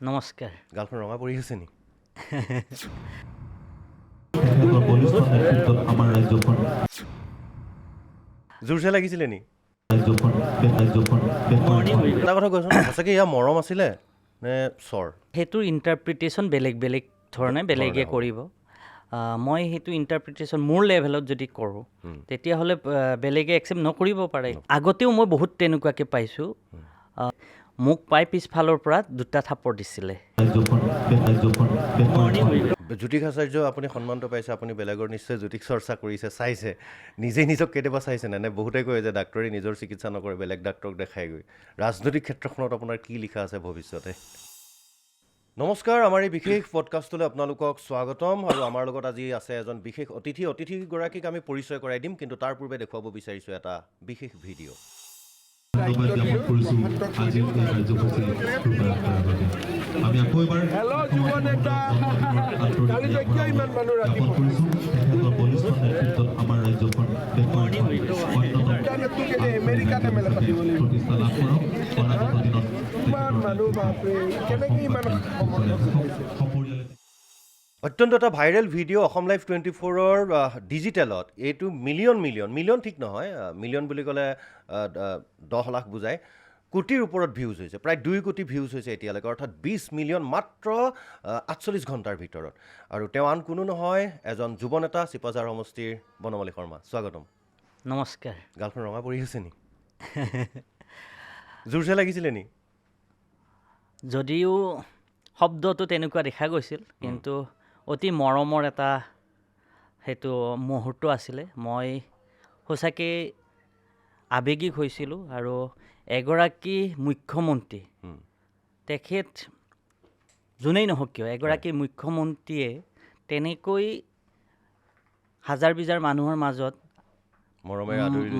নমস্কাৰ। গালখন ৰঙা পৰি আছে নি? জোৰচে লাগিছিলে নি? এটা কথা কৈছোন, সঁচাকৈ এয়া মৰম আছিলে নে চৰ? সেইটোৰ ইণ্টাৰপ্ৰিটেশ্যন বেলেগ বেলেগ ধৰণে বেলেগে কৰিব। মই সেইটো ইণ্টাৰপ্ৰিটেশ্যন মোৰ লেভেলত যদি কৰোঁ তেতিয়াহ'লে বেলেগে একচেপ্ট নকৰিব পাৰে। আগতেও মই বহুত তেনেকুৱাকৈ পাইছোঁ। মোক পাই পিছফালৰ পৰা দুটা থাপৰ দিছিলে। জ্যোতিষ আচাৰ্য আপুনি সন্মানটো পাইছে, আপুনি বেলেগৰ নিশ্চয় জ্যোতিষ চৰ্চা কৰিছে, চাইছে, নিজে নিজক কেতিয়াবা চাইছেনে? নে বহুতে কয় যে ডাক্তৰে নিজৰ চিকিৎসা নকৰে, বেলেগ ডাক্তৰক দেখাই গৈ। ৰাজনৈতিক ক্ষেত্ৰখনত আপোনাৰ কি লিখা আছে ভৱিষ্যতে? নমস্কাৰ, আমাৰ এই বিশেষ পডকাষ্টলৈ আপোনালোকক স্বাগতম। আৰু আমাৰ লগত আজি আছে এজন বিশেষ অতিথিগৰাকীক আমি পৰিচয় কৰাই দিম, কিন্তু তাৰ পূৰ্বে দেখুৱাব বিচাৰিছোঁ এটা বিশেষ ভিডিঅ'। আমি আকৌ এবাৰ আমাৰ ৰাজ্যখন অত্যন্ত এটা ভাইৰেল ভিডিঅ' অসম লাইভ 24ৰ ডিজিটেলত। এইটো মিলিয়ন ঠিক নহয়, মিলিয়ন বুলি ক'লে 10 লাখ বুজায়, কোটিৰ ওপৰত ভিউজ হৈছে, প্ৰায় 2 কোটি ভিউজ হৈছে এতিয়ালৈকে, অৰ্থাৎ 20 মিলিয়ন মাত্ৰ 48 ঘণ্টাৰ ভিতৰত। আৰু তেওঁ আন কোনো নহয়, এজন যুৱ নেতা, চিপাঝাৰ সমষ্টিৰ বনমালী শৰ্মা। স্বাগতম। নমস্কাৰ। গালখন ৰঙা পৰি আছে নি? জোৰচে লাগিছিলে নি? যদিও শব্দটো তেনেকুৱা দেখা গৈছিল, কিন্তু অতি মৰমৰ এটা সেইটো মুহূৰ্ত আছিলে। মই সঁচাকৈ আৱেগিক হৈছিলোঁ। আৰু এগৰাকী মুখ্যমন্ত্ৰী, তেখেত যোনেই নহওক কিয়, এগৰাকী মুখ্যমন্ত্ৰীয়ে তেনেকৈ হাজাৰ বিজাৰ মানুহৰ মাজত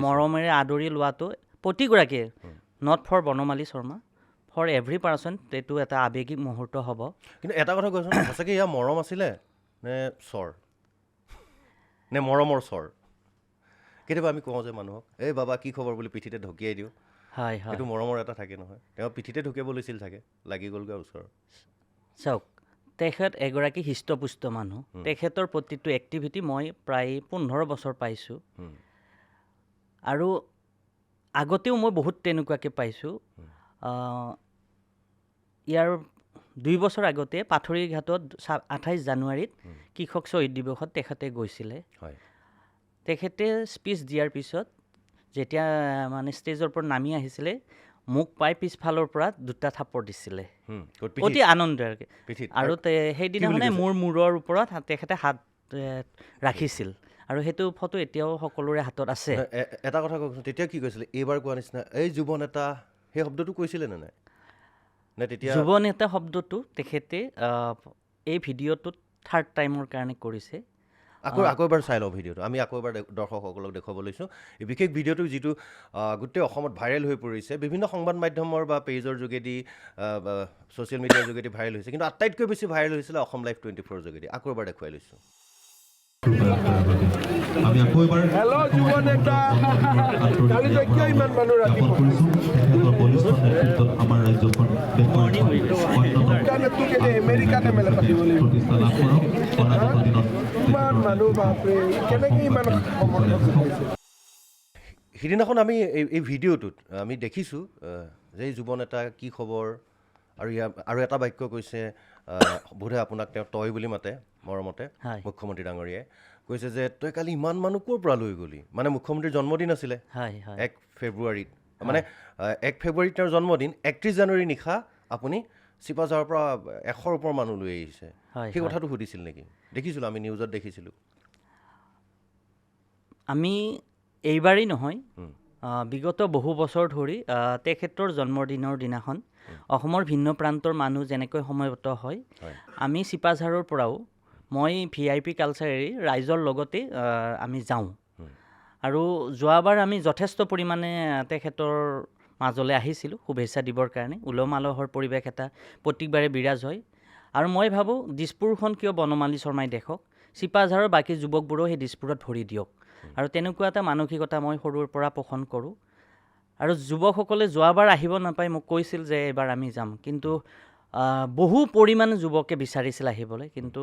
মৰমেৰে আদৰি লোৱাটো প্ৰতিগৰাকীয়ে, not for Banamali Sharma, for every person, এইটো এটা আৱেগিক মুহূৰ্ত হ'ব। কিন্তু এটা কথা কৈছোন, সঁচাকৈ এয়া মৰম আছিলে নে চৰ? নে মৰমৰ চৰ? কেতিয়াবা আমি কওঁ যে মানুহক, এই বাবা কি খবৰ বুলি পিঠিতে ঢকিয়াই দিওঁ। হয়, সেইটো মৰমৰ এটা থাকে নহয়। তেওঁ পিঠিতে ঢকিয়াব লৈছিল চাগে, লাগি গ'লগৈ ওচৰ। চাওক, তেখেত এগৰাকী হৃষ্টপুষ্ট মানুহ। তেখেতৰ প্ৰতিটো এক্টিভিটি মই প্ৰায় 15 বছৰ পাইছোঁ। আৰু আগতেও মই বহুত তেনেকুৱাকৈ পাইছোঁ। ইয়াৰ 2 বছৰ আগতে পাথৰীঘাটত 28 জানুৱাৰীত কৃষক শ্বহীদ দিৱসত তেখেতে গৈছিলে। তেখেতে স্পীচ দিয়াৰ পিছত যেতিয়া মানে ষ্টেজৰ পৰা নামি আহিছিলে, মোক পাই পিছফালৰ পৰা দুটা থাপৰ দিছিলে, অতি আনন্দেৰে। আৰু সেইদিনাখনে মোৰ মূৰৰ ওপৰত তেখেতে হাত ৰাখিছিল। আৰু সেইটো ফটো এতিয়াও সকলোৰে হাতত আছে। এটা কথা কওকচোন, তেতিয়া কি কৈছিলে? এইবাৰ কোৱা নিচিনা এই যুৱ নেতা, সেই শব্দটো কৈছিলে নে নাই? নে তেতিয়া যুৱ নেতা শব্দটো তেখেতে এই ভিডিঅ'টোত 3rd টাইমৰ কাৰণে কৰিছে। আকৌ এবাৰ চাই লওঁ ভিডিঅ'টো। আমি আকৌ এবাৰ দৰ্শকসকলক দেখুৱাব লৈছোঁ এই বিশেষ ভিডিঅ'টো, যিটো গোটেই অসমত ভাইৰেল হৈ পৰিছে, বিভিন্ন সংবাদ মাধ্যমৰ বা পেজৰ যোগেদি, ছ'চিয়েল মিডিয়াৰ যোগেদি ভাইৰেল হৈছে। কিন্তু আটাইতকৈ বেছি ভাইৰেল হৈছিলে অসম লাইভ 24ৰ যোগেদি। আকৌ এবাৰ দেখুৱাই লৈছোঁ। আমি আকৌ এবাৰ আমাৰ ৰাজ্যখন সিদিনাখন আমি এই ভিডিঅ'টোত আমি দেখিছোঁ যে এই যুৱ নেতা কি খবৰ, আৰু এটা বাক্য কৈছে, বোধহয় আপোনাক তেওঁ তই বুলি মাতে মৰমতে, মুখ্যমন্ত্ৰী ডাঙৰীয়াই কৈছে যে তই কালি ইমান মানুহ ক'ৰ পৰা লৈ গ'লি? মানে মুখ্যমন্ত্ৰীৰ জন্মদিন আছিলে 1 ফেব্ৰুৱাৰীত, মানে 1 ফেব্ৰুৱাৰীত তেওঁৰ জন্মদিন, 31 জানুৱাৰী নিশা আপুনি চিপাঝাৰৰ পৰা 100ৰ ওপৰ মানুহ লৈ আহিছে। সেই কথাটো সুধিছিল নেকি? দেখিছিলোঁ, আমি নিউজত দেখিছিলোঁ। আমি এইবাৰেই নহয়, বিগত বহু বছৰ ধৰি তেখেতৰ জন্মদিনৰ দিনাখন অসমৰ ভিন্ন প্ৰান্তৰ মানুহ যেনেকৈ সমবেত হয়, আমি চিপাঝাৰৰ পৰাও মই VIP কালচাৰ এৰি ৰাইজৰ লগতে আমি যাওঁ। আৰু যোৱাবাৰ আমি যথেষ্ট পৰিমাণে তেখেতৰ মাজলৈ আহিছিলোঁ শুভেচ্ছা দিবৰ কাৰণে। উলহ মালহৰ পৰিৱেশ এটা প্ৰত্যেকবাৰে বিৰাজ হয়। আৰু মই ভাবোঁ দিছপুৰখন কিয় বনমালী শৰ্মাই দেখক, চিপাঝাৰৰ বাকী যুৱকবোৰেও সেই দিছপুৰত ভৰি দিয়ক। আৰু তেনেকুৱা এটা মানসিকতা মই সৰুৰ পৰা পোষণ কৰোঁ। আৰু যুৱকসকলে যোৱাবাৰ আহিব নাপাই মোক কৈছিল যে এইবাৰ আমি যাম, কিন্তু বহু পৰিমাণে যুৱকে বিচাৰিছিল আহিবলৈ, কিন্তু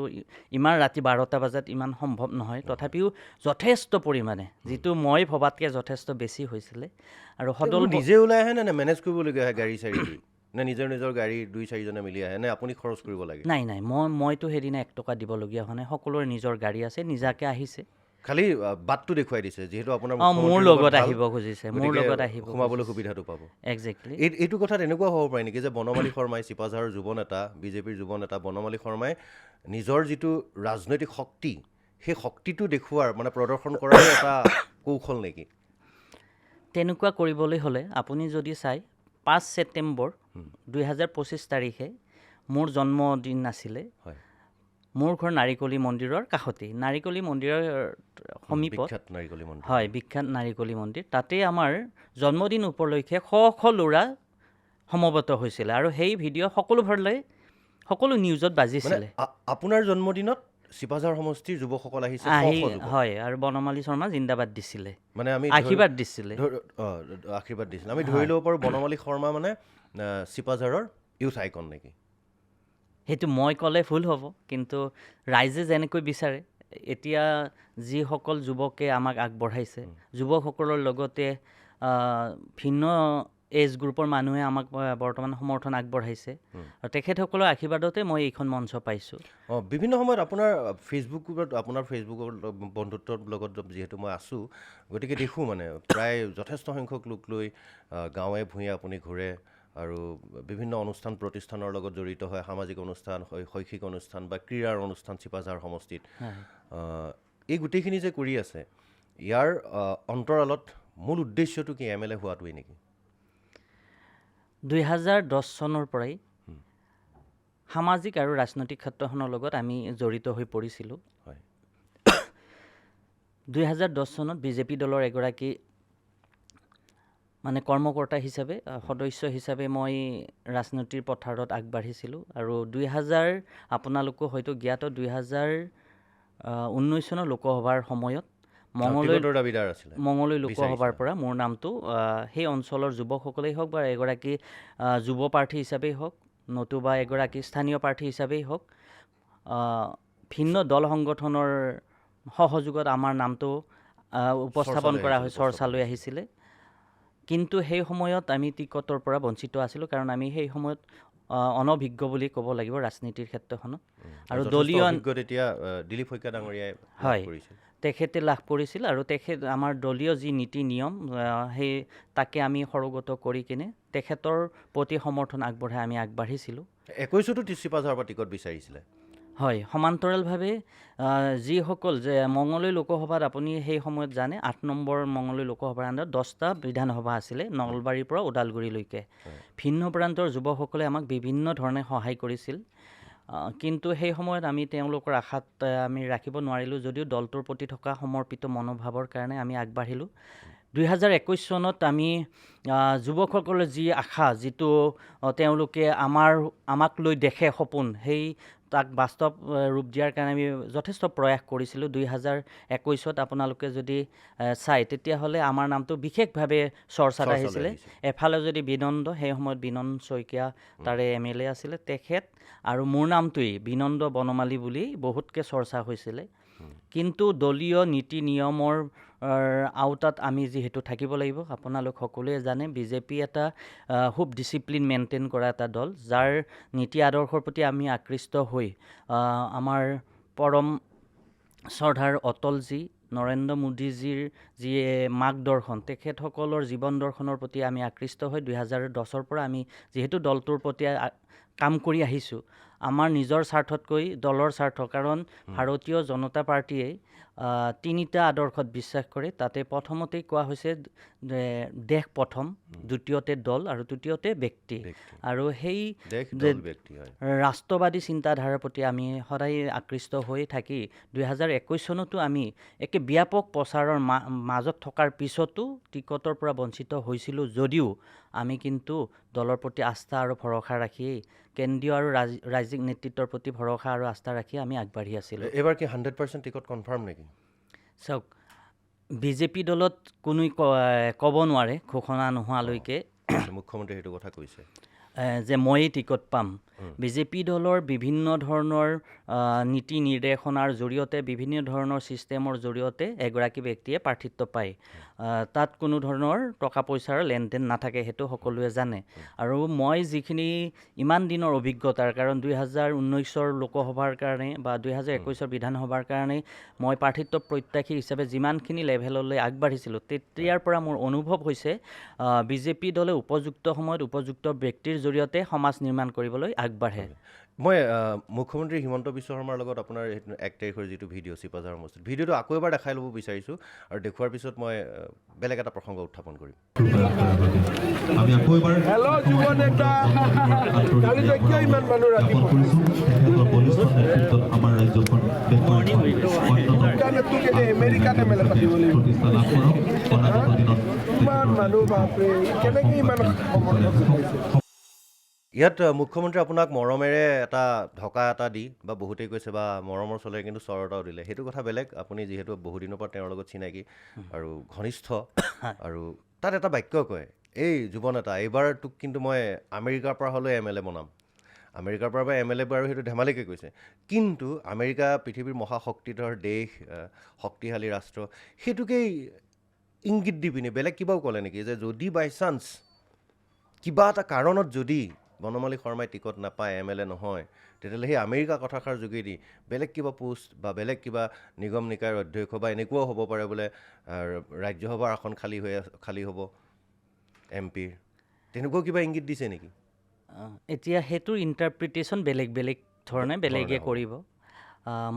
ইমান ৰাতি 12টা বজাত ইমান সম্ভৱ নহয়। তথাপিও যথেষ্ট পৰিমাণে, যিটো মই ভবাতকৈ যথেষ্ট বেছি হৈছিলে। আৰু সদল নিজে ওলাই আহে নে মেনেজ কৰিবলগীয়া হয় গাড়ী চাৰি দি, নে নিজৰ গাড়ী 2-4জনে মিলি আহে, নে আপুনি খৰচ কৰিব লাগে? নাই মইতো সেইদিনা 1 টকা দিবলগীয়া হোৱা নাই, সকলোৰে নিজৰ গাড়ী আছে, নিজাকৈ আহিছে। খালি বাটটো দেখুৱাই দিছে, যিহেতু আপোনাৰ মোৰ লগত আহিব খুজিছে, মোৰ লগত আহিব সোমাবলৈ সুবিধাটো পাব। একজেক্টলি। এইটো কথাত এনেকুৱা হ'ব পাৰে নেকি যে বনমালী শৰ্মাই, চিপাঝাৰৰ যুৱ নেতা, বিজেপিৰ যুৱ নেতা বনমালী শৰ্মাই নিজৰ যিটো ৰাজনৈতিক শক্তি, সেই শক্তিটো দেখুওৱাৰ মানে প্ৰদৰ্শন কৰাৰ এটা কৌশল নেকি? তেনেকুৱা কৰিবলৈ হ'লে আপুনি যদি চাই 5 ছেপ্টেম্বৰ 2025 তাৰিখে মোৰ জন্মদিন আছিলে। হয়, মোৰ ঘৰ নাৰিকলি মন্দিৰৰ কাষতেই, নাৰিকলি মন্দিৰৰ সমীপত। বিখ্যাত নাৰিকলি মন্দিৰ। হয়, বিখ্যাত নাৰিকলি মন্দিৰ। তাতে আমাৰ জন্মদিন উপলক্ষে শ শ ল'ৰা সমবেত হৈছিলে, আৰু সেই ভিডিঅ' সকলো নিউজত বাজিছিলে। আপোনাৰ জন্মদিনত চিপাঝাৰ সমষ্টিৰ যুৱকসকল আহিছে, হয়, আৰু বনমালী শৰ্মা জিন্দাবাদ দিছিলে, মানে আমি আশীৰ্বাদ দিছিলে। আশীৰ্বাদ দিছিলে। আমি ধৰি ল'ব পাৰোঁ বনমালী শৰ্মা মানে চিপাঝাৰৰ ইউথ আইকন নেকি? সেইটো মই ক'লে ভুল হ'ব, কিন্তু ৰাইজে যেনেকৈ বিচাৰে। এতিয়া যিসকল যুৱকে আমাক আগবঢ়াইছে, যুৱকসকলৰ লগতে ভিন্ন এজ গ্ৰুপৰ মানুহে আমাক বৰ্তমান সমৰ্থন আগবঢ়াইছে, আৰু তেখেতসকলৰ আশীৰ্বাদতে মই এইখন মঞ্চ পাইছোঁ। বিভিন্ন সময়ত আপোনাৰ ফেচবুকৰ বন্ধুত্বৰ লগত যিহেতু মই আছোঁ, গতিকে দেখোঁ মানে প্ৰায় যথেষ্ট সংখ্যক লোক লৈ গাঁৱে ভূঞে আপুনি ঘূৰে, আৰু বিভিন্ন অনুষ্ঠান প্ৰতিষ্ঠানৰ লগত জড়িত হয়, সামাজিক অনুষ্ঠান, শৈক্ষিক অনুষ্ঠান বা ক্ৰীড়াৰ অনুষ্ঠান চিপাঝাৰ সমষ্টিত। এই গোটেইখিনি যে কৰি আছে, ইয়াৰ অন্তৰালত মূল উদ্দেশ্যটো কি MLA হোৱাটোৱেই নেকি? 2010 চনৰ পৰাই সামাজিক আৰু ৰাজনৈতিক ক্ষেত্ৰখনৰ লগত আমি জড়িত হৈ পৰিছিলোঁ। 2010 চনত বিজেপি দলৰ এগৰাকী মানে কৰ্মকৰ্তা হিচাপে, সদস্য হিচাপে মই ৰাজনীতিৰ পথাৰত আগবাঢ়িছিলোঁ। আৰু আপোনালোকো হয়তো জ্ঞাত, 2019 চনৰ লোকসভাৰ সময়ত মঙলৈ লোকসভাৰ পৰা মোৰ নামটো সেই অঞ্চলৰ যুৱকসকলেই হওক বা এগৰাকী যুৱ প্ৰাৰ্থী হিচাপেই হওক, নতুবা এগৰাকী স্থানীয় প্ৰাৰ্থী হিচাপেই হওক, ভিন্ন দল সংগঠনৰ সহযোগত আমাৰ নামটো উপস্থাপন কৰা হৈ চৰ্চালৈ আহিছিলে। কিন্তু সেই সময়ত আমি টিকটৰ পৰা বঞ্চিত আছিলোঁ, কাৰণ আমি সেই সময়ত অনভিজ্ঞ বুলি ক'ব লাগিব ৰাজনীতিৰ ক্ষেত্ৰখনত। আৰু দলীয় দিলীপ শইকীয়া ডাঙৰীয়াই তেখেতে লাভ কৰিছিল, আৰু আমাৰ দলীয় যি নীতি নিয়ম তাকে আমি সৰগত কৰি কিনে তেখেতৰ প্ৰতি সমৰ্থন আগবঢ়াই আমি আগবাঢ়িছিলোঁ। 21তো চিপাঝাৰৰ পৰা টিকট বিচাৰিছিলে। হয়, সমান্তৰালভাৱে যিসকল যে মঙলৈ লোকসভাত আপুনি সেই সময়ত জানে 8 নম্বৰ মঙলৈ লোকসভাৰ আণ্ডাৰত 10টা বিধানসভা আছিলে, নলবাৰীৰ পৰা ওদালগুৰিলৈকে। ভিন্ন প্ৰান্তৰ যুৱকসকলে আমাক বিভিন্ন ধৰণে সহায় কৰিছিল, কিন্তু সেই সময়ত আমি তেওঁলোকৰ আশাত আমি ৰাখিব নোৱাৰিলোঁ, যদিও দলটোৰ প্ৰতি থকা সমৰ্পিত মনোভাৱৰ কাৰণে আমি আগবাঢ়িলোঁ। 2021 চনত আমি যুৱকসকলৰ যি আশা, যিটো তেওঁলোকে আমাক লৈ দেখে সপোন, তাক বাস্তৱ ৰূপ দিয়াৰ কাৰণে আমি যথেষ্ট প্ৰয়াস কৰিছিলোঁ। 2021ত আপোনালোকে যদি চায়, তেতিয়াহ'লে আমাৰ নামটো বিশেষভাৱে চৰ্চাত আহিছিলে। এফালে যদি বিনন্দ, সেই সময়ত বিনন্দ শইকীয়া তাৰে MLA আছিলে, তেখেত আৰু মোৰ নামটোৱেই বিনন্দ বনমালী বুলি বহুতকৈ চৰ্চা হৈছিলে। কিন্তু দলীয় নীতি নিয়মৰ আওতাত আমি যিহেতু থাকিব লাগিব, আপোনালোক সকলোৱে জানে বিজেপি এটা খুব ডিচিপ্লিন মেইনটেইন কৰা এটা দল, যাৰ নীতি আদৰ্শৰ প্ৰতি আমি আকৃষ্ট হৈ আমাৰ পৰম শ্ৰদ্ধাৰ অটলজী নৰেন্দ্ৰ মোদীজীৰ যি মাৰ্গদৰ্শন, তেখেতসকলৰ জীৱন দৰ্শনৰ প্ৰতি আমি আকৃষ্ট হৈ 2010ৰ পৰা আমি যিহেতু দলটোৰ প্ৰতি কাম কৰি আহিছোঁ, আমাৰ নিজৰ স্বাৰ্থতকৈ দলৰ স্বাৰ্থ, কাৰণ ভাৰতীয় জনতা পাৰ্টীয়ে 3টা আদৰ্শত বিশ্বাস কৰে। তাতে প্ৰথমতেই কোৱা হৈছে দেশ প্ৰথম, দ্বিতীয়তে দল, আৰু তৃতীয়তে ব্যক্তি। আৰু সেই ৰাষ্ট্ৰবাদী চিন্তাধাৰাৰ প্ৰতি আমি সদায় আকৃষ্ট হৈ থাকি 2021 চনতো আমি একে ব্যাপক প্ৰচাৰৰ মাজত থকাৰ পিছতো টিকটৰ পৰা বঞ্চিত হৈছিলোঁ, যদিও আমি কিন্তু দলৰ প্ৰতি আস্থা আৰু ভৰসা ৰাখিয়েই, কেন্দ্ৰীয় আৰু ৰাজ্যিক নেতৃত্বৰ প্ৰতি ভৰসা আৰু আস্থা ৰাখি আমি আগবাঢ়ি আছিলোঁ। এইবাৰ কি 100% টিকট কনফাৰ্ম নেকি? চাওক, বিজেপি দলত কোনোৱে ক'ব নোৱাৰে ঘোষণা নোহোৱালৈকে। মুখ্যমন্ত্ৰীয়ে সেইটো কথা কৈছে। যে ময়েই টিকট পাম বিজেপি দলৰ বিভিন্ন ধৰণৰ নীতি নিৰ্দেশনাৰ জৰিয়তে বিভিন্ন ধৰণৰ ছিষ্টেমৰ জৰিয়তে এগৰাকী ব্যক্তিয়ে প্ৰাৰ্থিত্ব পায় তাত কোনো ধৰণৰ টকা পইচাৰ লেনদেন নাথাকে সেইটো সকলোৱে জানে আৰু মই যিখিনি ইমান দিনৰ অভিজ্ঞতাৰ কাৰণ 2019ৰ লোকসভাৰ কাৰণে বা 2021ৰ বিধানসভাৰ কাৰণে মই প্ৰাৰ্থিত্ব প্ৰত্যাশী হিচাপে যিমানখিনি লেভেললৈ আগবাঢ়িছিলোঁ তেতিয়াৰ পৰা মোৰ অনুভৱ হৈছে বিজেপি দলে উপযুক্ত সময়ত উপযুক্ত ব্যক্তিৰ জৰিয়তে সমাজ নিৰ্মাণ কৰিবলৈ আগবাঢ়ে মই মুখ্যমন্ত্ৰী হিমন্ত বিশ্ব শৰ্মাৰ লগত আপোনাৰ 1 তাৰিখৰ যিটো ভিডিঅ' চিপাঝাৰ সমষ্টিত ভিডিঅ'টো আকৌ এবাৰ দেখাই ল'ব বিচাৰিছোঁ আৰু দেখুৱাৰ পিছত মই বেলেগ এটা প্ৰসংগ উত্থাপন কৰিম আমি আকৌ এবাৰ হেল্ল' যুৱ নেতা কালি যে কিয় ইমান মানুহ ৰাতিপুৱা তেখেতৰ বলিষ্ঠ নেতৃত্বত আমাৰ ৰাজ্যখন কাৰণে তোক এতিয়া আমেৰিকাতে মেলা পাতিব লাগিব প্ৰতিষ্ঠা লাভ কৰক অনাগত দিনত ইমান মানুহ বাপৰে কেনেকৈ ইমান সমৰ্থন পাইছে ইয়াত মুখ্যমন্ত্ৰী আপোনাক মৰমেৰে এটা ঢকা এটা দি বা বহুতেই কৈছে বা মৰমৰ চলে কিন্তু চৰ এটাও দিলে সেইটো কথা বেলেগ আপুনি যিহেতু বহুদিনৰ পৰা তেওঁৰ লগত চিনাকি আৰু ঘনিষ্ঠ আৰু তাত এটা বাক্য কয় এই যুৱ নেতা এইবাৰ তোক কিন্তু মই আমেৰিকাৰ পৰা হ'লেও MLA বনাম আমেৰিকাৰ পৰা বা MLA বাৰু সেইটো ধেমালিকৈ কৈছে কিন্তু আমেৰিকা পৃথিৱীৰ মহাশক্তিধৰ দেশ শক্তিশালী ৰাষ্ট্ৰ সেইটোকেই ইংগিত দি পিনে বেলেগ কিবাও ক'লে নেকি যে যদি বাই চান্স কিবা এটা কাৰণত যদি বনমালী শৰ্মাই টিকট নাপায় MLA নহয় তেতিয়াহ'লে সেই আমেৰিকা কথাষাৰ যোগেদি বেলেগ কিবা পোষ্ট বা বেলেগ কিবা নিগম নিকায়ৰ অধ্যক্ষ বা এনেকুৱাও হ'ব পাৰে বোলে ৰাজ্যসভাৰ আসন খালী হ'ব MPৰ তেনেকুৱাও কিবা ইংগিত দিছে নেকি এতিয়া সেইটোৰ ইণ্টাৰপ্ৰিটেশ্যন বেলেগ বেলেগ ধৰণে বেলেগে কৰিব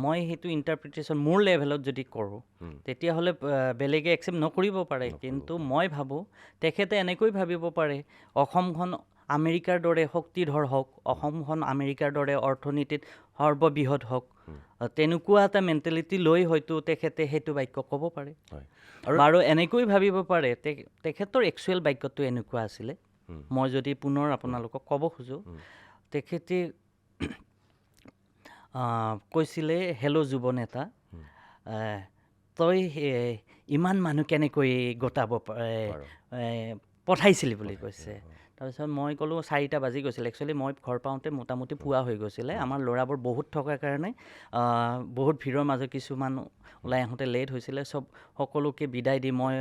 মই সেইটো ইণ্টাৰপ্ৰিটেশ্যন মোৰ লেভেলত যদি কৰোঁ তেতিয়াহ'লে বেলেগে একচেপ্ট নকৰিব পাৰে কিন্তু মই ভাবোঁ তেখেতে এনেকৈ ভাবিব পাৰে অসমখন আমেৰিকাৰ দৰে শক্তিধৰ হওক অসমখন আমেৰিকাৰ দৰে অৰ্থনীতিত সৰ্ববৃহৎ হওক তেনেকুৱা এটা মেণ্টেলিটি লৈ হয়তো তেখেতে সেইটো বাক্য ক'ব পাৰে আৰু এনেকৈ ভাবিব পাৰে তেখেতৰ একচুৱেল বাক্যটো এনেকুৱা আছিলে মই যদি পুনৰ আপোনালোকক ক'ব খোজোঁ তেখেতে কৈছিলে হেল্ল' যুৱ নেতা তই ইমান মানুহ কেনেকৈ গোটাব পঠাইছিলি বুলি কৈছে তাৰপিছত মই ক'লোঁ 4টা বাজি গৈছিলে একচুৱেলি মই ঘৰ পাওঁতে মোটামুটি পুৱা হৈ গৈছিলে আমাৰ ল'ৰাবোৰ বহুত থকাৰ কাৰণে বহুত ভিৰৰ মাজত কিছুমান ওলাই আহোঁতে লেট হৈছিলে সকলোকে বিদায় দি মই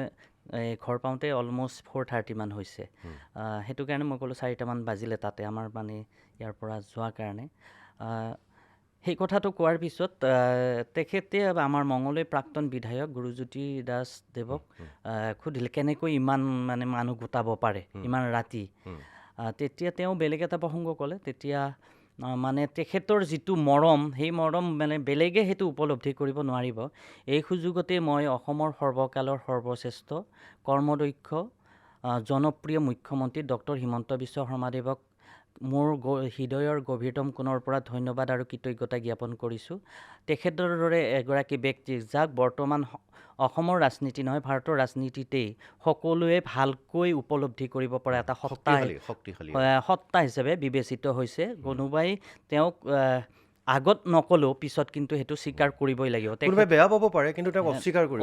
ঘৰ পাওঁতে অলমষ্ট 4:30 মান হৈছে সেইটো কাৰণে মই ক'লোঁ 4টামান বাজিলে তাতে আমাৰ মানে ইয়াৰ পৰা যোৱাৰ কাৰণে সেই কথাটো কোৱাৰ পিছত তেখেতে আমাৰ মঙলদৈ প্ৰাক্তন বিধায়ক গুৰুজ্যোতি দাসদেৱক সুধিলে কেনেকৈ ইমান মানে মানুহ গোটাব পাৰে ইমান ৰাতি তেতিয়া তেওঁ বেলেগ এটা প্ৰসংগ ক'লে তেতিয়া মানে তেখেতৰ যিটো মৰম সেই মৰম মানে বেলেগে সেইটো উপলব্ধি কৰিব নোৱাৰিব এই সুযোগতে মই অসমৰ সৰ্বকালৰ সৰ্বশ্ৰেষ্ঠ কৰ্মদক্ষ জনপ্ৰিয় মুখ্যমন্ত্ৰী ডক্টৰ হিমন্ত বিশ্ব শৰ্মাদেৱক মোৰ হৃদয়ৰ গভীৰতম কোণৰ পৰা ধন্যবাদ আৰু কৃতজ্ঞতা জ্ঞাপন কৰিছোঁ তেখেতৰ দৰে এগৰাকী ব্যক্তি যাক বৰ্তমান অসমৰ ৰাজনীতি নহয় ভাৰতৰ ৰাজনীতিতেই সকলোৱে ভালকৈ উপলব্ধি কৰিব পৰা এটা সত্তা হিচাপে বিবেচিত হৈছে কোনোবাই তেওঁক আগত নকলেও পিছত কিন্তু সেইটো স্বীকাৰ কৰিবই লাগিব বেয়া পাব পাৰে কিন্তু তেওঁক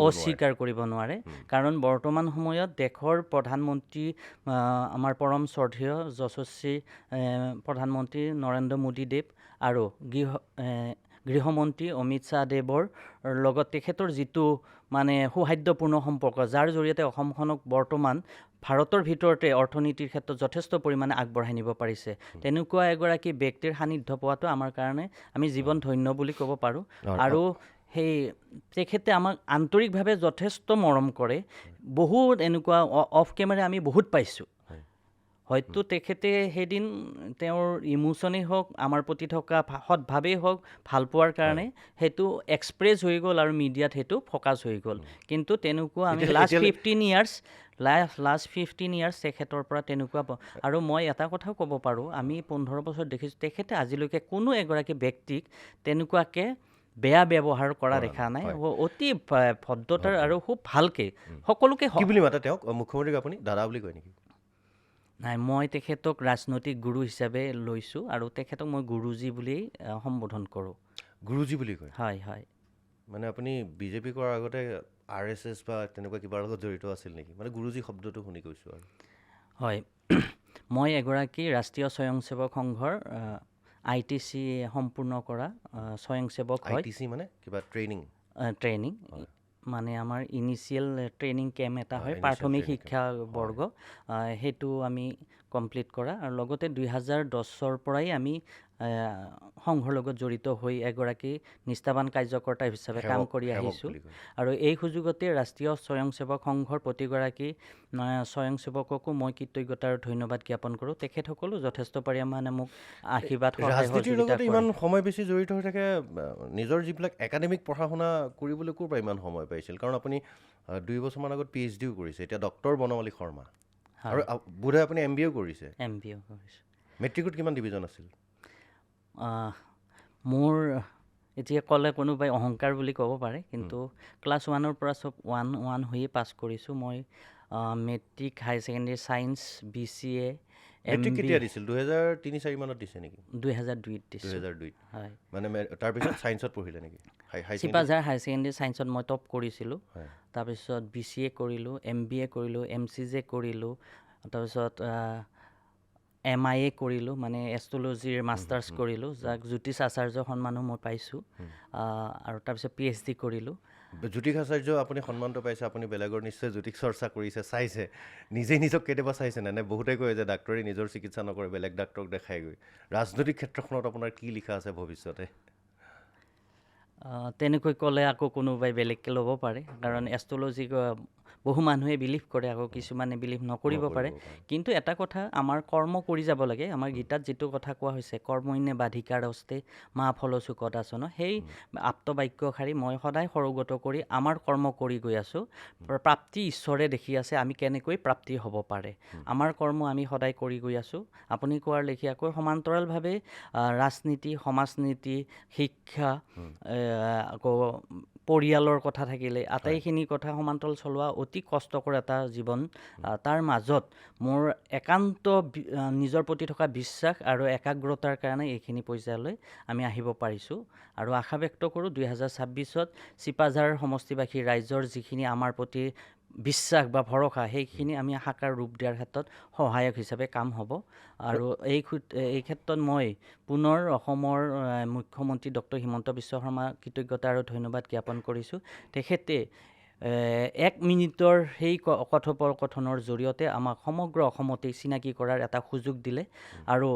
অস্বীকাৰ কৰিব নোৱাৰে কাৰণ বৰ্তমান সময়ত দেশৰ প্ৰধানমন্ত্ৰী আমাৰ পৰম শ্ৰদ্ধেয় যশস্বী প্ৰধানমন্ত্ৰী নৰেন্দ্ৰ মোদীদেৱ আৰু গৃহমন্ত্ৰী অমিত শ্বাহ দেৱৰ লগত তেখেতৰ যিটো মানে সৌহাৰ্দ্যপূৰ্ণ সম্পৰ্ক যাৰ জৰিয়তে অসমখনক বৰ্তমান ভাৰতৰ ভিতৰতে অৰ্থনীতিৰ ক্ষেত্ৰত যথেষ্ট পৰিমাণে আগবঢ়াই নিব পাৰিছে তেনেকুৱা এগৰাকী ব্যক্তিৰ সান্নিধ্য পোৱাটো আমাৰ কাৰণে আমি জীৱন ধন্য বুলি ক'ব পাৰোঁ আৰু সেই তেখেতে আমাক আন্তৰিকভাৱে যথেষ্ট মৰম কৰে বহুত এনেকুৱা অফ কেমেৰা আমি বহুত পাইছোঁ হয়তো তেখেতে সেইদিন তেওঁৰ ইমোশ্যনেই হওক আমাৰ প্ৰতি থকা সৎভাৱেই হওক ভাল পোৱাৰ কাৰণে সেইটো এক্সপ্ৰেছ হৈ গ'ল আৰু মিডিয়াত সেইটো ফ'কাছ হৈ গ'ল কিন্তু তেনেকুৱা আমি লাষ্ট 15 ইয়াৰ্ছ তেখেতৰ পৰা তেনেকুৱা আৰু মই এটা কথাও ক'ব পাৰোঁ আমি 15 বছৰ দেখিছোঁ তেখেতে আজিলৈকে কোনো এগৰাকী ব্যক্তিক তেনেকুৱাকৈ বেয়া ব্যৱহাৰ কৰা দেখা নাই অতি ভদ্ৰতাৰ আৰু খুব ভালকৈ সকলোকে কি বুলি মাতে তেওঁক মুখ্যমন্ত্ৰীক আপুনি দাদা বুলি কয় নেকি নাই মই তেখেতক ৰাজনৈতিক গুৰু হিচাপে লৈছোঁ আৰু তেখেতক মই গুৰুজী বুলি সম্বোধন কৰোঁ গুৰুজী বুলি কয় হয় হয় মানে আপুনি বিজেপি কৰাৰ আগতে RSS বা তেনেকুৱা কিবাৰ লগত জড়িত আছিল নেকি মানে গুৰুজী শব্দটো শুনি কৈছোঁ আৰু হয় মই এগৰাকী ৰাষ্ট্ৰীয় স্বয়ংসেৱক সংঘৰ ITC সম্পূৰ্ণ কৰা স্বয়ংসেৱক হয়। ITC মানে কিবা ট্ৰেইনিং ট্ৰেইনিং মানে আমাৰ ইনিচিয়েল ট্ৰেইনিং কেম্প এটা হয়, initial প্ৰাথমিক training শিক্ষা বৰ্গ, সেইটো আমি কমপ্লিট কৰা। আৰু লগতে 2010ৰ পৰাই আমি সংঘৰ লগত জড়িত হৈ এগৰাকী নিষ্ঠাবান কাৰ্যকৰ্তা হিচাপে কাম কৰি আহিছোঁ। আৰু এই সুযোগতে ৰাষ্ট্ৰীয় স্বয়ংসেৱক সংঘৰ প্ৰতিগৰাকী স্বয়ংসেৱককো মই কৃতজ্ঞতা আৰু ধন্যবাদ জ্ঞাপন কৰোঁ। তেখেতসকলো যথেষ্ট পৰিমাণে মোক আশীৰ্বাদ ৰাজনীতিৰ লগতে ইমান সময় বেছি জড়িত হৈ থাকে, নিজৰ যিবিলাক একাডেমিক পঢ়া শুনা কৰিবলৈ ক'ৰ পৰা ইমান সময় পাইছিল? কাৰণ আপুনি 2 বছৰমান আগত PhDও কৰিছে, এতিয়া ডক্টৰ বনমালী শৰ্মা, আৰু বোধহয় আপুনি MBAও কৰিছে। MBA কৰিছোঁ। মেট্ৰিকত কিমান ডিভিজন আছিল? মোৰ এতিয়া ক'লে কোনোবাই অহংকাৰ বুলি ক'ব পাৰে, কিন্তু ক্লাছ 1ৰ পৰা চব 1 হৈয়ে পাছ কৰিছোঁ। মই matric, higher secondary science, BCA, matric কেতিয়া দিছিল? 2003-04 মানত দিছে নেকি? 2002ত দিছোঁ। 2002 হয়। মানে তাৰপিছত ছায়েন্সত পঢ়িলে নেকি? চিপাঝাৰ হায়াৰ ছেকেণ্ডেৰী ছায়েন্সত মই টপ কৰিছিলোঁ। তাৰপিছত BCA কৰিলোঁ, MBA কৰিলোঁ, MCJ কৰিলোঁ, তাৰপিছত MIA কৰিলোঁ, মানে এষ্ট্ৰলজিৰ মাষ্টাৰ্ছ কৰিলোঁ, যাক জ্যোতিষ আচাৰ্য সন্মানো মই পাইছোঁ। আৰু তাৰপিছত PhD কৰিলোঁ। জ্যোতিষ আচাৰ্য আপুনি সন্মানটো পাইছে, আপুনি বেলেগৰ নিশ্চয় জ্যোতিষ চৰ্চা কৰিছে, চাইছে, নিজে নিজক কেতিয়াবা চাইছে নে? বহুতে কয় যে ডাক্তৰে নিজৰ চিকিৎসা নকৰে, বেলেগ ডাক্তৰক দেখাইগৈ। ৰাজনৈতিক ক্ষেত্ৰখনত আপোনাৰ কি লিখা আছে ভৱিষ্যতে? তেনেকৈ ক'লে আকৌ কোনোবাই বেলেগকৈ ল'ব পাৰে, কাৰণ এষ্ট্ৰলজি বহু মানুহে বিলিভ কৰে, আকৌ কিছুমানে বিলিভ নকৰিব পাৰে। কিন্তু এটা কথা, আমাৰ কৰ্ম কৰি যাব লাগে। আমাৰ গীতাত যিটো কথা কোৱা হৈছে, কৰ্মণ্যে বাধিকাৰ অস্তে মা ফলচু কদাচন, সেই আপ্তবাক্যশাৰী মই সদায় সৰুগত কৰি আমাৰ কৰ্ম কৰি গৈ আছোঁ। প্ৰাপ্তি ঈশ্বৰে দেখি আছে, আমি কেনেকৈ প্ৰাপ্তি হ'ব পাৰে। আমাৰ কৰ্ম আমি সদায় কৰি গৈ আছোঁ। আপুনি কোৱাৰ লেখীয়াকৈ সমান্তৰালভাৱে ৰাজনীতি, সমাজনীতি, শিক্ষা, আকৌ পৰিয়ালৰ কথা থাকিলে, আটাইখিনি কথা সমান্তৰাল চলোৱা অতি কষ্টকৰ এটা জীৱন। তাৰ মাজত মোৰ একান্ত নিজৰ প্ৰতি থকা বিশ্বাস আৰু একাগ্ৰতাৰ কাৰণে এইখিনি পৰ্যায়লৈ আমি আহিব পাৰিছোঁ। আৰু আশা ব্যক্ত কৰোঁ 2026ত চিপাঝাৰ সমষ্টিবাসী ৰাইজৰ যিখিনি আমাৰ প্ৰতি বিশ্বাস বা ভৰসা, সেইখিনি আমি সাকাৰ ৰূপ দিয়াৰ ক্ষেত্ৰত সহায়ক হিচাপে কাম হ'ব। আৰু এই ক্ষেত্ৰত মই পুনৰ অসমৰ মুখ্যমন্ত্ৰী ডক্টৰ হিমন্ত বিশ্ব শৰ্মাক কৃতজ্ঞতা আৰু ধন্যবাদ জ্ঞাপন কৰিছোঁ। তেখেতে 1 মিনিটৰ সেই কথোপকথনৰ জৰিয়তে আমাক সমগ্ৰ অসমতেই চিনাকি কৰাৰ এটা সুযোগ দিলে। আৰু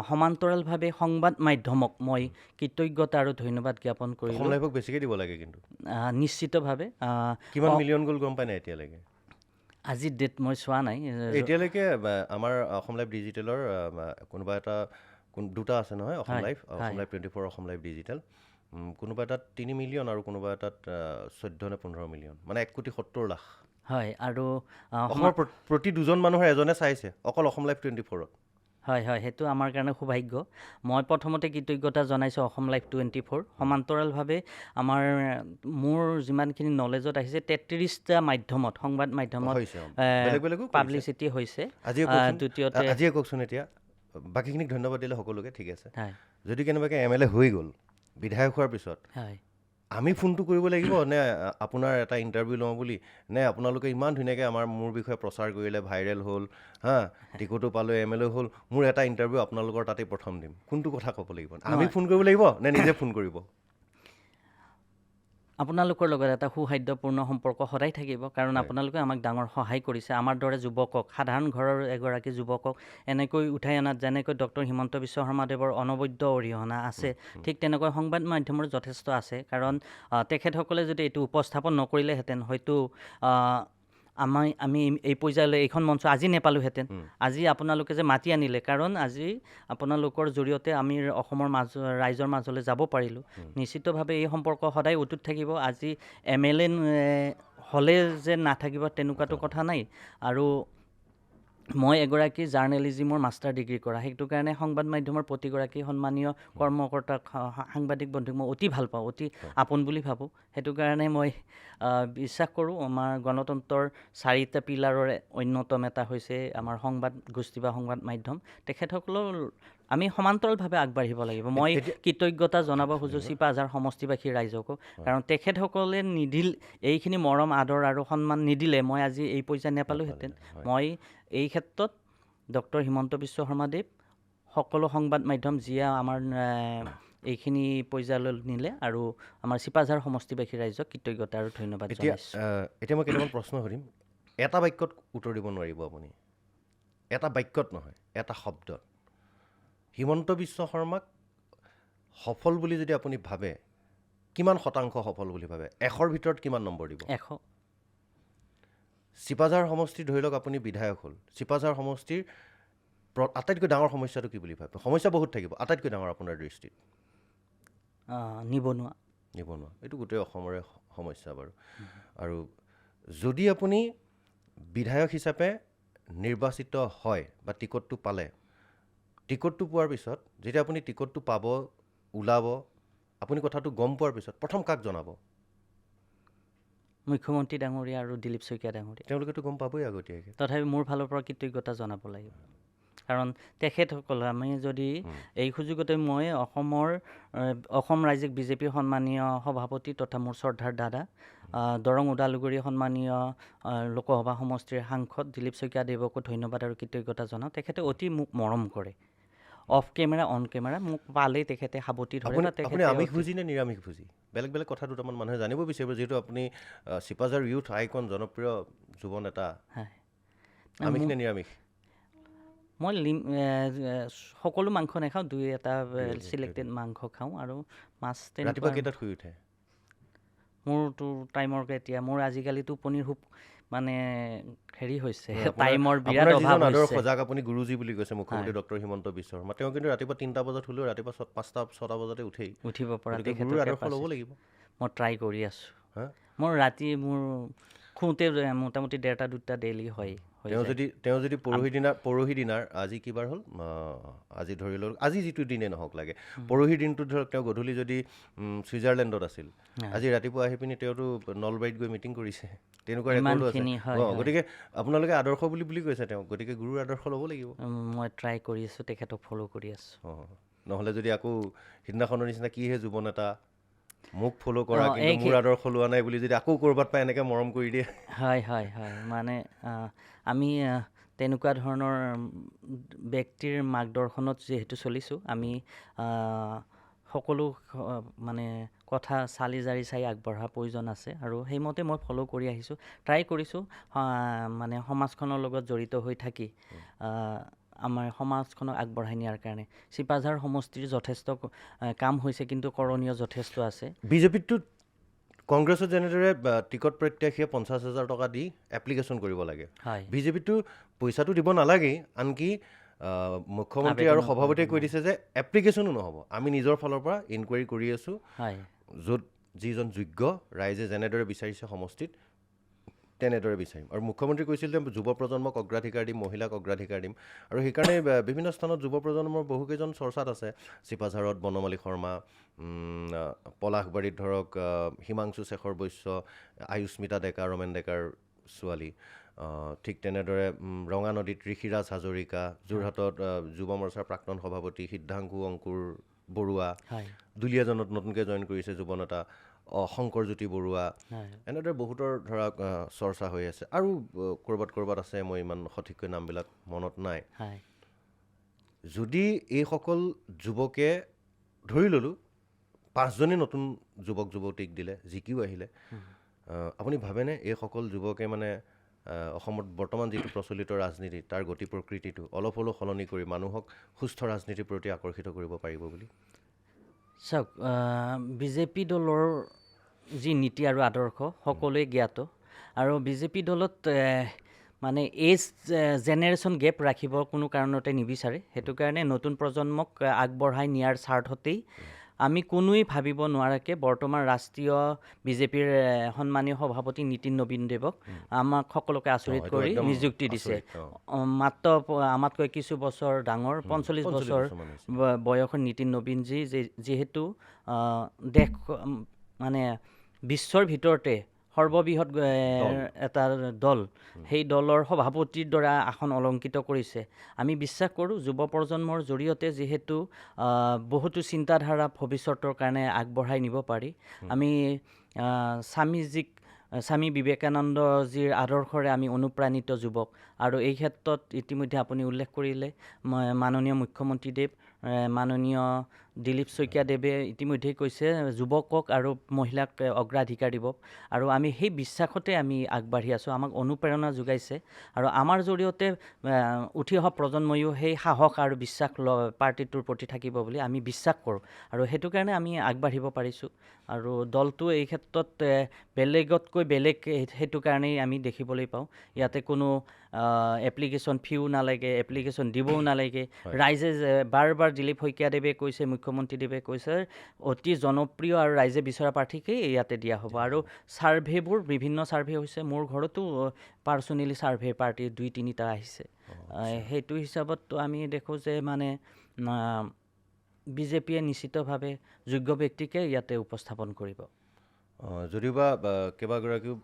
সমান্তৰালভাৱে সংবাদ মাধ্যমক মই কৃতজ্ঞতা আৰু ধন্যবাদ জ্ঞাপন কৰিলোঁ। অসম লাইভক বেছিকৈ দিব লাগে কিন্তু নিশ্চিতভাৱে। কিমান মিলিয়ন গ'ল গম পাই নাই এতিয়ালৈকে? আজিৰ ডেট মই চোৱা নাই। এতিয়ালৈকে আমাৰ অসম লাইভ ডিজিটেলৰ কোনোবা এটা দুটা আছে নহয়, Assam live 24, Assam live digital. কোনোবা এটাত 3 মিলিয়ন আৰু কোনোবা এটাত 14 নে 15 মিলিয়ন, মানে 1,70,00,000। হয়। আৰু অসমৰ প্ৰতি 2জন মানুহৰ এজনে চাইছে অকল অসম লাইভ 24ত। হয়, সেইটো আমাৰ কাৰণে সৌভাগ্য। মই প্ৰথমতে কৃতজ্ঞতা জনাইছোঁ অসম লাইভ 24। সমান্তৰালভাৱে মোৰ যিমানখিনি নলেজত আহিছে 33টা মাধ্যমত, সংবাদ মাধ্যমত পাব্লিচিটি হৈছে। আজিয়ে কওকচোন এতিয়া, বাকীখিনিক ধন্যবাদ দিলে সকলোকে, ঠিক আছে। যদি কেনেবাকৈ MLA হৈ গ'ল, বিধায়ক হোৱাৰ পিছত, আমি ফোনটো কৰিব লাগিব নে আপোনাৰ এটা ইণ্টাৰভিউ লওঁ বুলি, নে আপোনালোকে ইমান ধুনীয়াকৈ মোৰ বিষয়ে প্ৰচাৰ কৰিলে, ভাইৰেল হ'ল, টিকটো পালোঁ, MLA হ'ল, মোৰ এটা ইণ্টাৰভিউ আপোনালোকৰ তাতেই প্ৰথম দিম, কোনটো কথা ক'ব লাগিব? আমি ফোন কৰিব লাগিব নে নিজে ফোন কৰিব? আপোনালোকৰ লগত এটা সুখাদ্যপূৰ্ণ সম্পৰ্ক সদায় থাকিব, কাৰণ আপোনালোকে আমাক ডাঙৰ সহায় কৰিছে। আমাৰ দৰে যুৱকক, সাধাৰণ ঘৰৰ এগৰাকী যুৱকক এনেকৈ উঠাই অনাত যেনেকৈ ডক্টৰ হিমন্ত বিশ্ব শৰ্মাদেৱৰ অনবদ্য অৰিহণা আছে, ঠিক তেনেকৈ সংবাদ মাধ্যমৰ যথেষ্ট আছে। কাৰণ তেখেতসকলে যদি এইটো উপস্থাপন নকৰিলেহেঁতেন, হয়তো আমি এই পৰ্যায়লৈ এইখন মঞ্চ আজি নেপালোহেঁতেন। আজি আপোনালোকে যে মাতি আনিলে, কাৰণ আজি আপোনালোকৰ জৰিয়তে আমি অসমৰ ৰাইজৰ মাজলৈ যাব পাৰিলোঁ। নিশ্চিতভাৱে এই সম্পৰ্ক সদায় অটুট থাকিব। আজি MLA হ'লে যে নাথাকিব তেনেকুৱাটো কথা নাই। আৰু মই এগৰাকী জাৰ্নেলিজিমৰ মাষ্টাৰ ডিগ্ৰী কৰা, সেইটো কাৰণে সংবাদ মাধ্যমৰ প্ৰতিগৰাকী সন্মানীয় কৰ্মকৰ্তাক, সাংবাদিক বন্ধুক মই অতি ভাল পাওঁ, অতি আপোন বুলি ভাবোঁ। সেইটো কাৰণে মই বিশ্বাস কৰোঁ আমাৰ গণতন্ত্ৰৰ 4টা পিলাৰৰ অন্যতম এটা হৈছে আমাৰ সংবাদ গোষ্ঠী বা সংবাদ মাধ্যম। তেখেতসকলৰ আমি সমান্তৰালভাৱে আগবাঢ়িব লাগিব। মই কৃতজ্ঞতা জনাব খোজোঁ চিপাঝাৰ সমষ্টিবাসী ৰাইজকো, কাৰণ তেখেতসকলে এইখিনি মৰম আদৰ আৰু সন্মান নিদিলে মই আজি এই পৰ্যায় নেপালোহেঁতেন। মই এই ক্ষেত্ৰত ডক্টৰ হিমন্ত বিশ্ব শৰ্মাদেৱ, সকলো সংবাদ মাধ্যম যিয়ে আমাৰ এইখিনি পৰ্যায়লৈ নিলে আৰু আমাৰ চিপাঝাৰ সমষ্টিবাসী ৰাইজক কৃতজ্ঞতা আৰু ধন্যবাদ জনাইছোঁ। এতিয়া মই কেইটামান প্ৰশ্ন সুধিম, এটা বাক্যত উত্তৰ দিব নোৱাৰিব আপুনি, এটা বাক্যত নহয়, এটা শব্দত। হিমন্ত বিশ্ব শৰ্মাক সফল বুলি যদি আপুনি ভাবে, কিমান শতাংশ সফল বুলি ভাবে? 100ৰ ভিতৰত কিমান নম্বৰ দিব? 100। চিপাঝাৰ সমষ্টিৰ ধৰি লওক আপুনি বিধায়ক হ'ল, চিপাঝাৰ সমষ্টিৰ আটাইতকৈ ডাঙৰ সমস্যাটো কি বুলি ভাবে? সমস্যা বহুত থাকিব, আটাইতকৈ ডাঙৰ আপোনাৰ দৃষ্টিত? নিবনুৱা। এইটো গোটেই অসমৰে সমস্যা বাৰু। আৰু যদি আপুনি বিধায়ক হিচাপে নিৰ্বাচিত হয় বা টিকটটো পালে, টিকটটো পোৱাৰ পিছত যেতিয়া আপুনি টিকটটো পাব, ওলাব, আপুনি কথাটো গম পোৱাৰ পিছত প্ৰথম কাক জনাব? মুখ্যমন্ত্ৰী ডাঙৰীয়া আৰু দিলীপ শইকীয়া ডাঙৰীয়া। তেওঁলোকেতো গম পাবই আগতীয়াকৈ। তথাপি মোৰ ফালৰ পৰা কৃতজ্ঞতা জনাব লাগিব, কাৰণ তেখেতসকল আমি যদি এই সুযোগতে মই অসম ৰাজ্যিক বিজেপিৰ সন্মানীয় সভাপতি তথা মোৰ শ্ৰদ্ধাৰ দাদা দৰং ওদালগুৰি সন্মানীয় লোকসভা সমষ্টিৰ সাংসদ দিলীপ শইকীয়া দেৱকো ধন্যবাদ আৰু কৃতজ্ঞতা জনাওঁ। তেখেতে অতি মোক মৰম কৰে, অফ কেমেৰা অন কেমেৰা মোক পালেই তেখেতে সাৱটি ধৰে। আপুনি আমিষ ভোজী নে নিৰামিষ ভোজী? বেলেগ বেলেগ কথা দুটামান মানুহে জানিব বিচাৰিব, যিহেতু আপুনি চিপাঝাৰ ইউথ আইকন, জনপ্ৰিয় যুৱ নেতা। আমিষ নে নিৰামিষ? মই সকলো মাংস নাখাওঁ, 2-এটা চিলেক্টেড মাংস খাওঁ আৰু মাছ। ৰাতিপুৱা কেইটাত শুই উঠে? মোৰতো টাইমৰ এতিয়া মোৰ আজিকালি টোপনিৰ খুব মানে হেৰি হৈছে, টাইমৰ বিৰাট অভাৱ হৈছে। সজাগ আপুনি গুৰুজী বুলি কৈছে মুখ্যমন্ত্ৰী ডক্টৰ হিমন্ত বিশ্ব শৰ্মা, তেওঁ কিন্তু ৰাতিপুৱা 3টা বজাত হ'লেও ৰাতিপুৱা 5টা-6টা বজাতে উঠিব পৰা ল'ব লাগিব। মই ট্ৰাই কৰি আছোঁ। মোৰ ৰাতি মোৰ শুওঁতে মোটামুটি 1:30-2টা ডেইলি হয়। তেওঁ যদি পৰহি দিনাৰ আজি কি বাৰ হ'ল, আজি ধৰি লওক আজি যিটো দিনে নহওক লাগে, পৰহিৰ দিনটোত ধৰক তেওঁ গধূলি যদি ছুইজাৰলেণ্ডত আছিল, আজি ৰাতিপুৱা আহি পিনি তেওঁতো নলবাৰীত গৈ মিটিং কৰিছে, তেনেকুৱা ৰেকৰ্ডো আছে। গতিকে আপোনালোকে আদৰ্শ বুলি কৈছে তেওঁক, গতিকে গুৰুৰ আদৰ্শ ল'ব লাগিব। মই ট্ৰাই কৰি আছোঁ, তেখেতক ফ'ল' কৰি আছোঁ। নহ'লে যদি আকৌ সিদিনাখনৰ নিচিনা কিহে যুৱ নেতা, মোক ফ'ল' কৰা কিন্তু মোৰ আদৰ্শ লোৱা নাই বুলি যদি আকৌ ক'ৰবাত পাই এনেকৈ মৰম কৰি দিয়ে। হয়, মানে আমি তেনেকুৱা ধৰণৰ ব্যক্তিৰ মাৰ্গদৰ্শনত যিহেতু চলিছোঁ, আমি সকলো মানে কথা চালি জাৰি চাই আগবঢ়াৰ প্ৰয়োজন আছে আৰু সেইমতে মই ফ'ল' কৰি আহিছোঁ, ট্ৰাই কৰিছোঁ মানে সমাজখনৰ লগত জড়িত হৈ থাকি আমাৰ সমাজখনক আগবঢ়াই নিয়াৰ কাৰণে। চিপাঝাৰ সমষ্টিৰ যথেষ্ট কাম হৈছে, কিন্তু কৰণীয় যথেষ্ট আছে। বিজেপিটো কংগ্ৰেছত যেনেদৰে টিকট প্ৰত্যাশীয়ে 50,000 টকা দি এপ্লিকেশ্যন কৰিব লাগে, বিজেপিটো পইচাটো দিব নালাগেই, আনকি মুখ্যমন্ত্ৰী আৰু সভাপতিয়ে কৈ দিছে যে এপ্লিকেশ্যনো নহ'ব, আমি নিজৰ ফালৰ পৰা ইনকুৱাৰী কৰি আছোঁ, য'ত যিজন যোগ্য ৰাইজে যেনেদৰে বিচাৰিছে সমষ্টিত তেনেদৰে বিচাৰিম। আৰু মুখ্যমন্ত্ৰী কৈছিল যে যুৱ প্ৰজন্মক অগ্ৰাধিকাৰ দিম, মহিলাক অগ্ৰাধিকাৰ দিম, আৰু সেইকাৰণে বিভিন্ন স্থানত যুৱ প্ৰজন্মৰ বহুকেইজন চৰ্চাত আছে। চিপাঝাৰত বনমালী শৰ্মা, পলাশবাৰীত ধৰক হিমাংশু শেখৰ বৈশ্য, আয়ুস্মিতা ডেকা, ৰমেন ডেকাৰ ছোৱালী, ঠিক তেনেদৰে ৰঙানদীত ঋষিৰাজ হাজৰিকা, যোৰহাটত যুৱ মৰ্চাৰ প্ৰাক্তন সভাপতি সিদ্ধাংশু অংকুৰ বৰুৱা, দুলীয়াজনত নতুনকৈ জইন কৰিছে যুৱ নেতা শংকৰজ্যোতি বৰুৱা, এনেদৰে বহুতৰ ধৰক চৰ্চা হৈ আছে, আৰু ক'ৰবাত আছে, মই ইমান সঠিককৈ নামবিলাক মনত নাই। যদি এইসকল যুৱকে ধৰি ল'লোঁ 5জনেই নতুন যুৱক যুৱতীক দিলে, জিকিও আহিলে, আপুনি ভাবেনে এইসকল যুৱকে মানে অসমত বৰ্তমান যিটো প্ৰচলিত ৰাজনীতি তাৰ গতি প্ৰকৃতিটো অলপ হ'লেও সলনি কৰি মানুহক সুস্থ ৰাজনীতিৰ প্ৰতি আকৰ্ষিত কৰিব পাৰিব বুলি? চাওক, বিজেপি দলৰ যি নীতি আৰু আদৰ্শ সকলোৱে জ্ঞাত, আৰু বিজেপি দলত মানে এজ জেনেৰেশ্যন গেপ ৰাখিব কোনো কাৰণতে নিবিচাৰে। সেইটো কাৰণে নতুন প্ৰজন্মক আগবঢ়াই নিয়াৰ স্বাৰ্থতেই আমি কোনোৱেই ভাবিব নোৱাৰাকৈ বৰ্তমান ৰাষ্ট্ৰীয় বিজেপিৰ সন্মানীয় সভাপতি নীতিন নবীন দেৱক আমাক সকলোকে আচৰিত কৰি নিযুক্তি দিছে। মাত্ৰ আমাতকৈ কিছু বছৰ ডাঙৰ 45 বছৰ বয়সৰ নীতিন নবীনজী, যিহেতু দেশ মানে বিশ্বৰ ভিতৰতে সৰ্ববৃহৎ এটা দল, সেই দলৰ সভাপতিৰ দ্বাৰা আসন অলংকৃত কৰিছে। আমি বিশ্বাস কৰোঁ যুৱ প্ৰজন্মৰ জৰিয়তে যিহেতু বহুতো চিন্তাধাৰা ভৱিষ্যতৰ কাৰণে আগবঢ়াই নিব পাৰি। আমি স্বামীজীক স্বামী বিবেকানন্দজীৰ আদৰ্শৰে আমি অনুপ্ৰাণিত যুৱক আৰু এই ক্ষেত্ৰত ইতিমধ্যে আপুনি উল্লেখ কৰিলে মাননীয় মুখ্যমন্ত্ৰীদেৱ মাননীয় দিলীপ শইকীয়াদেৱে ইতিমধ্যেই কৈছে যুৱকক আৰু মহিলাক অগ্ৰাধিকাৰ দিব আৰু আমি সেই বিশ্বাসতে আমি আগবাঢ়ি আছোঁ আমাক অনুপ্ৰেৰণা যোগাইছে আৰু আমাৰ জৰিয়তে উঠি অহা প্ৰজন্ময়ো সেই সাহস আৰু বিশ্বাস পাৰ্টিটোৰ প্ৰতি থাকিব বুলি আমি বিশ্বাস কৰোঁ আৰু সেইটো কাৰণে আমি আগবাঢ়িব পাৰিছোঁ আৰু দলটো এই ক্ষেত্ৰত বেলেগতকৈ বেলেগ সেইটো কাৰণেই আমি দেখিবলৈ পাওঁ ইয়াতে কোনো এপ্লিকেশ্যন ফিও নালাগে এপ্লিকেশ্যন দিবও নালাগে ৰাইজে বাৰ বাৰ দিলীপ শইকীয়াদেৱে কৈছে মুখ্যমন্ত্ৰীদেৱে কৈছে অতি জনপ্ৰিয় আৰু ৰাইজে বিচৰা প্ৰাৰ্থীকেই ইয়াতে দিয়া হ'ব আৰু ছাৰ্ভেবোৰ বিভিন্ন ছাৰ্ভে হৈছে মোৰ ঘৰতো পাৰ্চনেলি ছাৰ্ভে পাৰ্টি 2-3টা আহিছে সেইটো হিচাপততো আমি দেখোঁ যে মানে বিজেপিয়ে নিশ্চিতভাৱে যোগ্য ব্যক্তিকে ইয়াতে উপস্থাপন কৰিব যদিওবা কেইবাগৰাকীও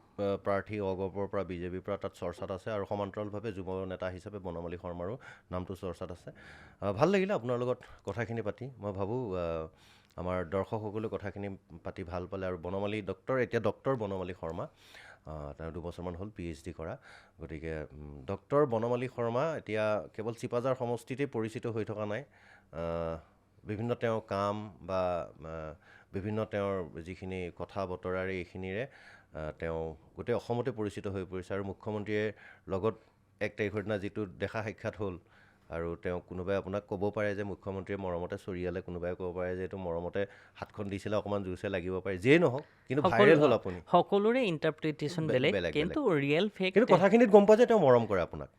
প্ৰাৰ্থী অগপৰ পৰা বিজেপিৰ পৰা তাত চৰ্চাত আছে আৰু সমান্তৰালভাৱে যুৱ নেতা হিচাপে বনমালী শৰ্মাৰো নামটো চৰ্চাত আছে ভাল লাগিলে আপোনাৰ লগত কথাখিনি পাতি মই ভাবোঁ আমাৰ দৰ্শকসকলেও কথাখিনি পাতি ভাল পালে আৰু বনমালী এতিয়া ডক্টৰ বনমালী শৰ্মা তেওঁ 2 বছৰমান হ'ল PhD কৰা গতিকে ডক্টৰ বনমালী শৰ্মা এতিয়া কেৱল চিপাঝাৰ সমষ্টিতেই পৰিচিত হৈ থকা নাই বিভিন্ন তেওঁৰ কাম বা বিভিন্ন তেওঁৰ যিখিনি কথা বতৰাৰে এইখিনিৰে তেওঁ গোটেই অসমতে পৰিচিত হৈ পৰিছে আৰু মুখ্যমন্ত্ৰীয়ে লগত 1 তাৰিখৰ দিনা যিটো দেখা সাক্ষাৎ হ'ল আৰু তেওঁ কোনোবাই আপোনাক ক'ব পাৰে যে মুখ্যমন্ত্ৰীয়ে মৰমতে চৰিয়ালে কোনোবাই ক'ব পাৰে যে এইটো মৰমতে হাতখন দিছিলে অকণমান জোৰছে লাগিব পাৰে যিয়েই নহওক কিন্তু ভাইৰেল হ'ল আপুনি সকলোৰে ইণ্টাৰপ্ৰিটেশ্যন বেলেগ কিন্তু ৰিয়েল ফেক্ট কিন্তু কথাখিনিত গম পায় যে তেওঁ মৰম কৰে আপোনাক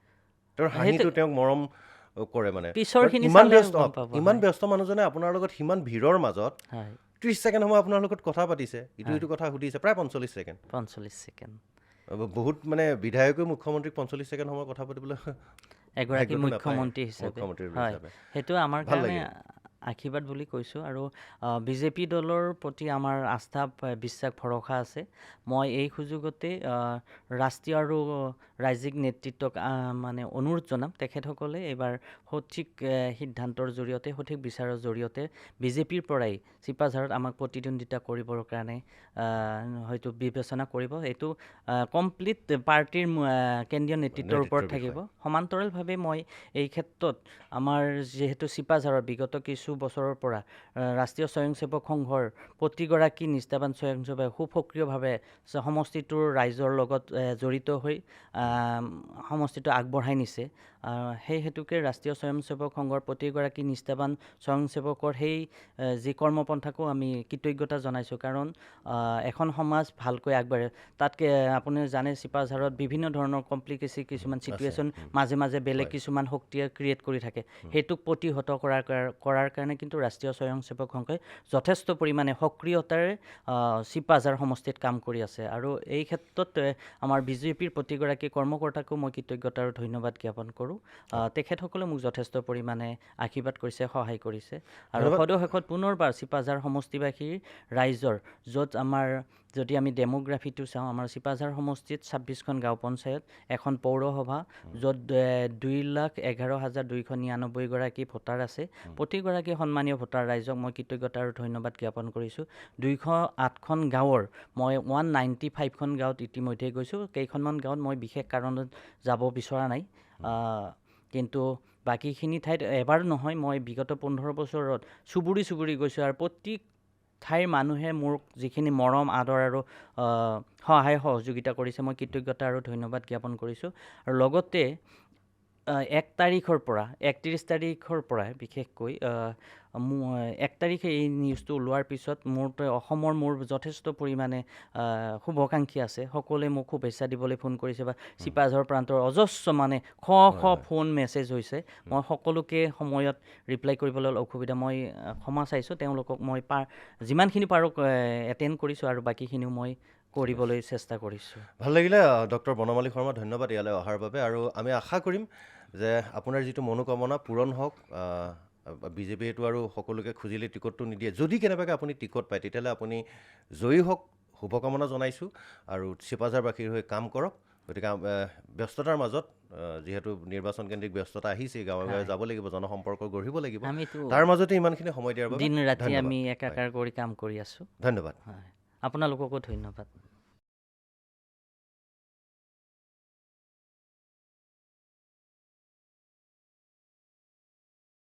তেওঁৰ হাঁহিটো তেওঁক মৰম কৰে মানে পিছৰখিনি ইমান ব্যস্ত মানুহজনে আপোনাৰ লগত সিমান ভিৰৰ মাজত 30 ছেকেণ্ড সময় আপোনাৰ লগত কথা পাতিছে ইটো কথা সুধিছে প্ৰায় 45 ছেকেণ্ড বহুত মানে বিধায়কে মুখ্যমন্ত্ৰীক 45 ছেকেণ্ড সময় কথা পাতিবলৈ এগৰাকী মুখ্যমন্ত্ৰী হিচাপে হয় সেইটো আমাৰ কাৰণে আশীৰ্বাদ বুলি কৈছোঁ আৰু বিজেপি দলৰ প্ৰতি আমাৰ আস্থা বিশ্বাস ভৰসা আছে মই এই সুযোগতে ৰাষ্ট্ৰীয় আৰু ৰাজ্যিক নেতৃত্বক মানে অনুৰোধ জনাম তেখেতসকলে এইবাৰ সঠিক সিদ্ধান্তৰ জৰিয়তে সঠিক বিচাৰৰ জৰিয়তে বিজেপিৰ পৰাই চিপাঝাৰত আমাক প্ৰতিদ্বন্দ্বিতা কৰিবৰ কাৰণে হয়তো বিবেচনা কৰিব এইটো কমপ্লিট পাৰ্টিৰ কেন্দ্ৰীয় নেতৃত্বৰ ওপৰত থাকিব সমান্তৰালভাৱে মই এই ক্ষেত্ৰত আমাৰ যিহেতু চিপাঝাৰৰ বিগত কিছু বছৰৰ পৰা ৰাষ্ট্ৰীয় স্বয়ংসেৱক সংঘৰ প্ৰতিগৰাকী নিষ্ঠাবান স্বয়ংসেৱকে খুব সক্ৰিয়ভাৱে সমষ্টিটোৰ ৰাইজৰ লগত জড়িত হৈ সমষ্টিটো আগবঢ়াই নিছে সেই হেতুকে ৰাষ্ট্ৰীয় স্বয়ংসেৱক সংঘৰ প্ৰতিগৰাকী নিষ্ঠাবান স্বয়ংসেৱকৰ সেই যি কৰ্মপন্থাকো আমি কৃতজ্ঞতা জনাইছোঁ কাৰণ এখন সমাজ ভালকৈ আগবাঢ়ে তাতকৈ আপুনি জানে চিপাঝাৰত বিভিন্ন ধৰণৰ কমপ্লিকেশ্যন কিছুমান চিটুৱেশ্যন মাজে মাজে বেলেগ কিছুমান শক্তিয়ে ক্ৰিয়েট কৰি থাকে সেইটোক প্ৰতিহত কৰাৰ কাৰণে কিন্তু ৰাষ্ট্ৰীয় স্বয়ংসেৱক সংঘই যথেষ্ট পৰিমাণে সক্ৰিয়তাৰে চিপাঝাৰ সমষ্টিত কাম কৰি আছে আৰু এই ক্ষেত্ৰত আমাৰ বিজেপিৰ প্ৰতিগৰাকী কৰ্মকৰ্তাকো মই কৃতজ্ঞতা আৰু ধন্যবাদ জ্ঞাপন কৰোঁ তেখেতসকলে মোক যথেষ্ট পৰিমাণে আশীৰ্বাদ কৰিছে সহায় কৰিছে আৰু সদশেষত পুনৰবাৰ চিপাঝাৰ সমষ্টিবাসীৰ ৰাইজৰ য'ত আমাৰ যদি আমি ডেমোগ্ৰাফিটো চাওঁ আমাৰ চিপাঝাৰ সমষ্টিত 26খন গাঁও পঞ্চায়ত এখন পৌৰসভা য'ত 2,11,299 গৰাকী ভোটাৰ আছে প্ৰতিগৰাকী সন্মানীয় ভোটাৰ ৰাইজক মই কৃতজ্ঞতা আৰু ধন্যবাদ জ্ঞাপন কৰিছোঁ 208খন গাঁৱৰ মই 195খন গাঁৱত ইতিমধ্যে গৈছোঁ কেইখনমান গাঁৱত মই বিশেষ কাৰণত যাব বিচৰা নাই কিন্তু বাকীখিনি ঠাইত এবাৰ নহয় মই বিগত 15 বছৰত চুবুৰি গৈছোঁ আৰু প্ৰতি ঠাইৰ মানুহে মোৰ যিখিনি মৰম আদৰ আৰু সহায় সহযোগিতা কৰিছে মই কৃতজ্ঞতা আৰু ধন্যবাদ জ্ঞাপন কৰিছোঁ আৰু লগতে 1 তাৰিখৰ পৰা 31 তাৰিখৰ পৰা বিশেষকৈ 1 তাৰিখে এই নিউজটো ওলোৱাৰ পিছত অসমৰ মোৰ যথেষ্ট পৰিমাণে শুভাকাংক্ষী আছে সকলোৱে মোক শুভেচ্ছা দিবলৈ ফোন কৰিছে বা চিপাঝাৰ প্ৰান্তৰ অজস্ৰ মানে শ ফোন মেছেজ হৈছে মই সকলোকে সময়ত ৰিপ্লাই কৰিবলৈ অসুবিধা মই ক্ষমা চাইছোঁ তেওঁলোকক মই যিমানখিনি পাৰোঁ এটেণ্ড কৰিছোঁ আৰু বাকীখিনিও মই কৰিবলৈ চেষ্টা কৰিছোঁ ভাল লাগিলে ডক্টৰ বনমালী শৰ্মা ধন্যবাদ ইয়ালৈ অহাৰ বাবে আৰু আমি আশা কৰিম যে আপোনাৰ যিটো মনোকামনা পূৰণ হওক বিজেপিয়েতো আৰু সকলোকে খুজিলে টিকটটো নিদিয়ে যদি কেনেবাকৈ আপুনি টিকট পায় তেতিয়াহ'লে আপুনি জয়ী হওক শুভকামনা জনাইছোঁ আৰু চিপাঝাৰবাসীৰ হৈ কাম কৰক গতিকে ব্যস্ততাৰ মাজত যিহেতু নিৰ্বাচন কেন্দ্ৰিক ব্যস্ততা আহিছে গাঁৱে গাঁৱে যাব লাগিব জনসম্পৰ্ক গঢ়িব লাগিব তাৰ মাজতে ইমানখিনি সময় দিয়াৰ বাবে দিন ৰাতি আমি একাকাৰ কৰি কাম কৰি আছোঁ ধন্যবাদ আপোনালোককো ধন্যবাদ